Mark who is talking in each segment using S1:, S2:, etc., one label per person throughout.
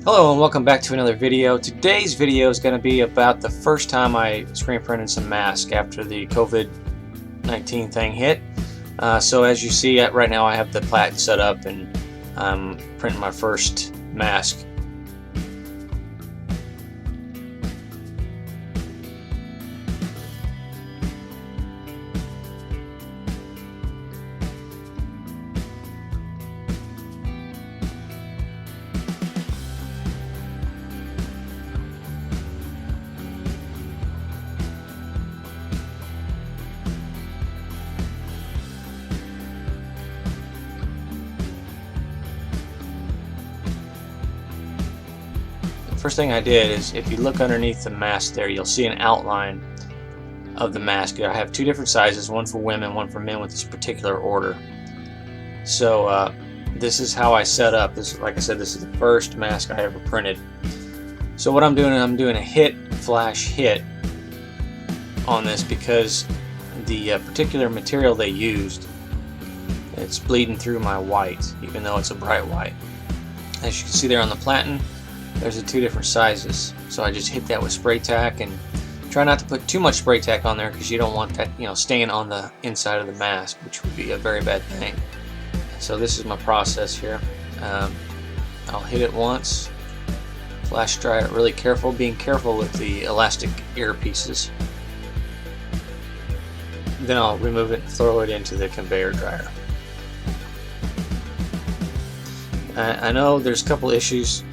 S1: Hello and welcome back to another video. Today's video is going to be about the first time I screen printed some masks after the COVID-19 thing hit. So as you see right now I have the platen set up and I'm printing my first mask. First thing I did is, if you look underneath the mask there, you'll see an outline of the mask. I have two different sizes, one for women, one for men, with this particular order. So this is how I set up. This, like I said, this is the first mask I ever printed. So what I'm doing a hit flash hit on this because the particular material they used, it's bleeding through my white, even though it's a bright white. As you can see there on the platen, there's the two different sizes. So I just hit that with spray tack, and try not to put too much spray tack on there because you don't want that, staying on the inside of the mask, which would be a very bad thing. So this is my process here. I'll hit it once, flash dry it really careful, being careful with the elastic ear pieces. Then I'll remove it and throw it into the conveyor dryer. I know there's a couple issues.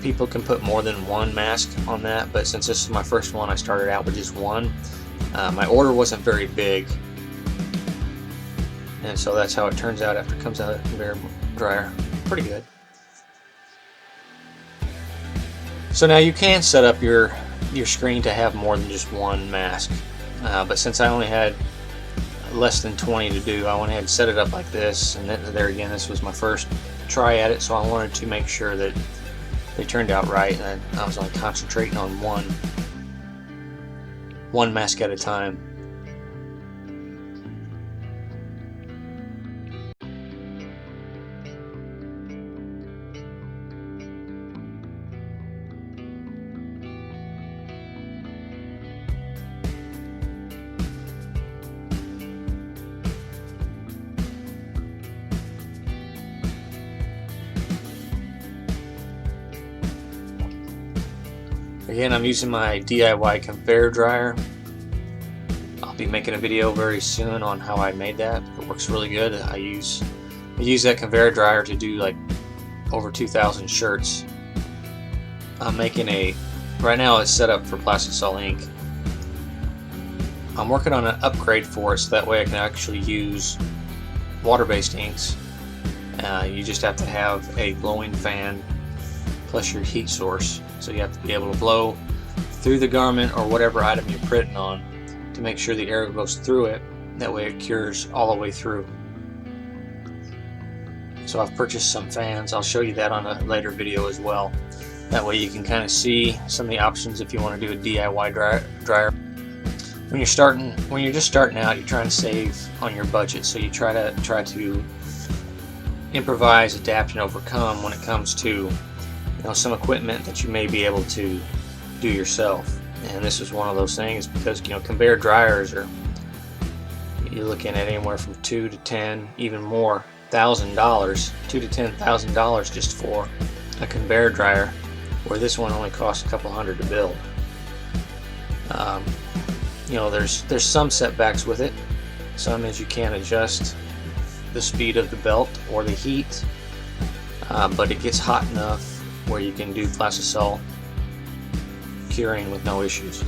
S1: People can put more than one mask on that, but since this is my first one, I started out with just one. My order wasn't very big, and so that's how it turns out after it comes out of the conveyor dryer. Pretty good. So now you can set up your screen to have more than just one mask, but since I only had less than 20 to do, I went ahead and set it up like this. And then, there again, this was my first try at it, so I wanted to make sure that they turned out right, and I was only concentrating on one mask at a time. Again, I'm using my DIY conveyor dryer. I'll be making a video very soon on how I made that. It works really good. I use that conveyor dryer to do like over 2,000 shirts. I'm making right now it's set up for Plastisol ink. I'm working on an upgrade for it so that way I can actually use water-based inks. You just have to have a blowing fan plus your heat source. So you have to be able to blow through the garment or whatever item you're printing on to make sure the air goes through it. That way it cures all the way through. So I've purchased some fans. I'll show you that on a later video as well. That way you can kind of see some of the options if you want to do a DIY dryer. When you're just starting out, you're trying to save on your budget. So you try to improvise, adapt, and overcome when it comes to some equipment that you may be able to do yourself. And this is one of those things, because conveyor dryers you're looking at anywhere from $2,000 to $10,000, even more, $1,000, $2,000 to $10,000 just for a conveyor dryer, where this one only costs a couple hundred to build. There's some setbacks with it. Some is you can't adjust the speed of the belt or the heat, but it gets hot enough where you can do Plastisol curing with no issues.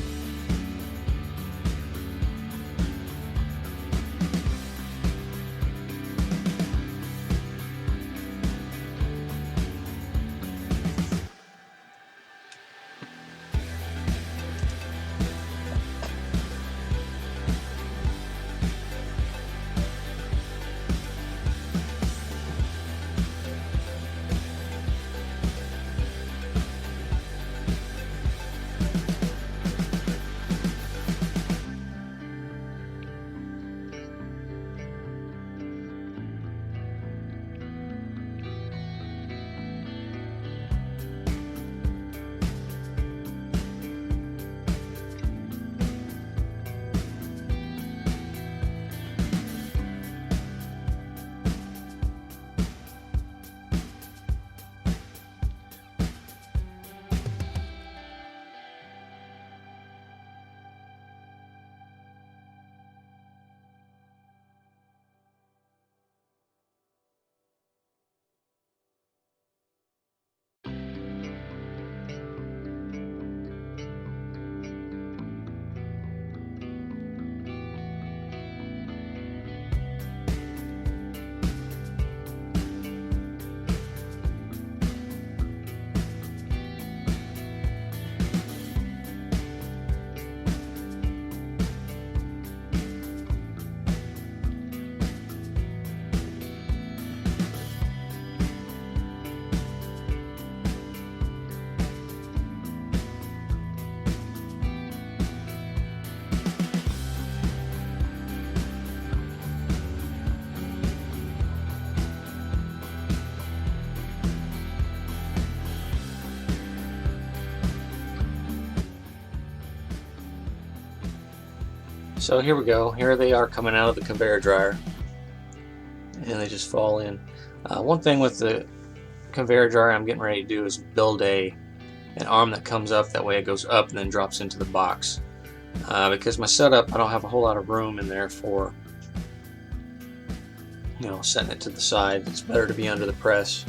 S1: So here we go. Here they are coming out of the conveyor dryer, and they just fall in. One thing with the conveyor dryer I'm getting ready to do is build an arm that comes up. That way it goes up and then drops into the box. Because my setup, I don't have a whole lot of room in there for, setting it to the side. It's better to be under the press.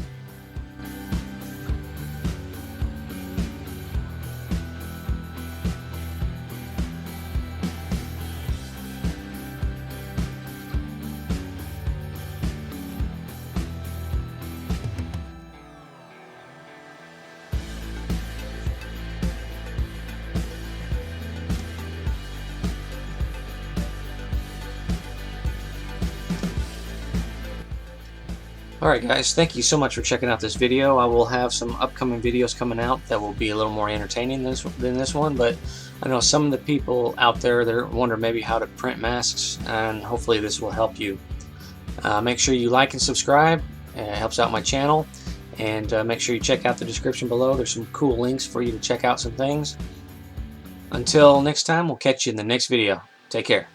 S1: Alright guys, thank you so much for checking out this video. I will have some upcoming videos coming out that will be a little more entertaining than this one, but I know some of the people out there, they're wondering maybe how to print masks, and hopefully this will help you. Make sure you like and subscribe. It helps out my channel. And make sure you check out the description below. There's some cool links for you to check out some things. Until next time, we'll catch you in the next video. Take care.